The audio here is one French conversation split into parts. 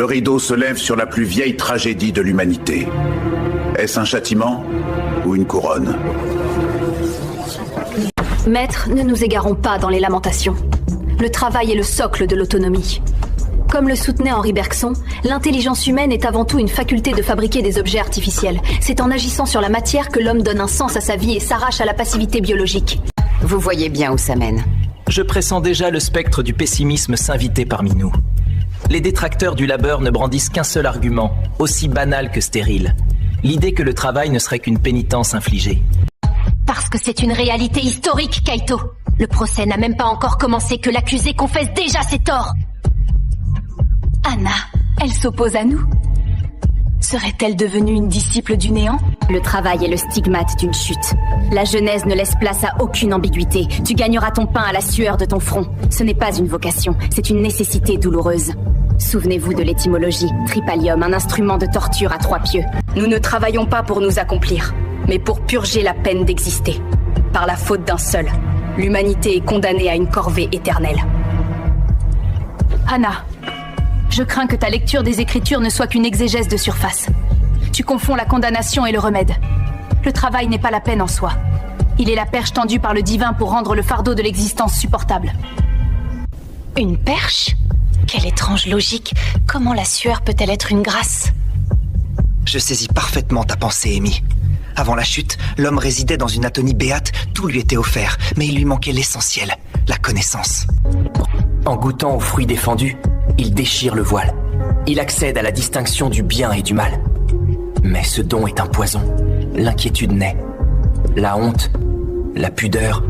rideau se lève sur la plus vieille tragédie de l'humanité. Est-ce un châtiment ou une couronne? Maître, ne nous égarons pas dans les lamentations. Le travail est le socle de l'autonomie. Comme le soutenait Henri Bergson, l'intelligence humaine est avant tout une faculté de fabriquer des objets artificiels. C'est en agissant sur la matière que l'homme donne un sens à sa vie et s'arrache à la passivité biologique. Vous voyez bien où ça mène. Je pressens déjà le spectre du pessimisme s'inviter parmi nous. Les détracteurs du labeur ne brandissent qu'un seul argument, aussi banal que stérile. L'idée que le travail ne serait qu'une pénitence infligée. Parce que c'est une réalité historique, Kaito. Le procès n'a même pas encore commencé que l'accusé confesse déjà ses torts. Anna, elle s'oppose à nous. Serait-elle devenue une disciple du néant? Le travail est le stigmate d'une chute. La Genèse ne laisse place à aucune ambiguïté. Tu gagneras ton pain à la sueur de ton front. Ce n'est pas une vocation, c'est une nécessité douloureuse. Souvenez-vous de l'étymologie. Tripalium, un instrument de torture à 3 pieux. Nous ne travaillons pas pour nous accomplir, mais pour purger la peine d'exister. Par la faute d'un seul, l'humanité est condamnée à une corvée éternelle. Anna, je crains que ta lecture des Écritures ne soit qu'une exégèse de surface. Tu confonds la condamnation et le remède. Le travail n'est pas la peine en soi. Il est la perche tendue par le divin pour rendre le fardeau de l'existence supportable. Une perche? Quelle étrange logique. Comment la sueur peut-elle être une grâce? Je saisis parfaitement ta pensée, Amy. Avant la chute, l'homme résidait dans une atonie béate, tout lui était offert, mais il lui manquait l'essentiel, la connaissance. En goûtant aux fruits défendus, il déchire le voile. Il accède à la distinction du bien et du mal. Mais ce don est un poison. L'inquiétude naît. La honte, la pudeur,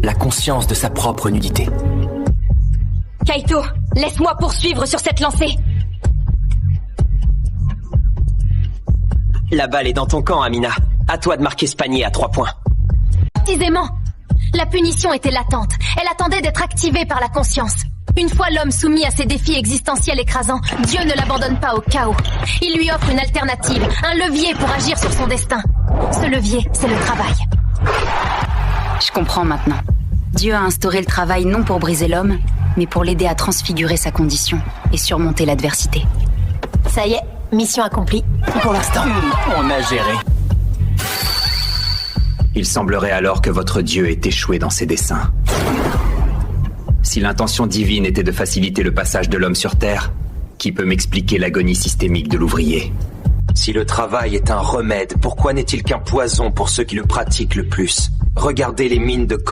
la conscience de sa propre nudité. Kaito, laisse-moi poursuivre sur cette lancée. La balle est dans ton camp, Amina. À toi de marquer ce panier à 3 points. Précisément. La punition était latente. Elle attendait d'être activée par la conscience. Une fois l'homme soumis à ses défis existentiels écrasants, Dieu ne l'abandonne pas au chaos. Il lui offre une alternative, un levier pour agir sur son destin. Ce levier, c'est le travail. Je comprends maintenant. Dieu a instauré le travail non pour briser l'homme, mais pour l'aider à transfigurer sa condition et surmonter l'adversité. Ça y est, mission accomplie. Pour l'instant. On a géré. Il semblerait alors que votre Dieu ait échoué dans ses desseins. Si l'intention divine était de faciliter le passage de l'homme sur Terre, qui peut m'expliquer l'agonie systémique de l'ouvrier? Si le travail est un remède, pourquoi n'est-il qu'un poison pour ceux qui le pratiquent le plus? Regardez les mines de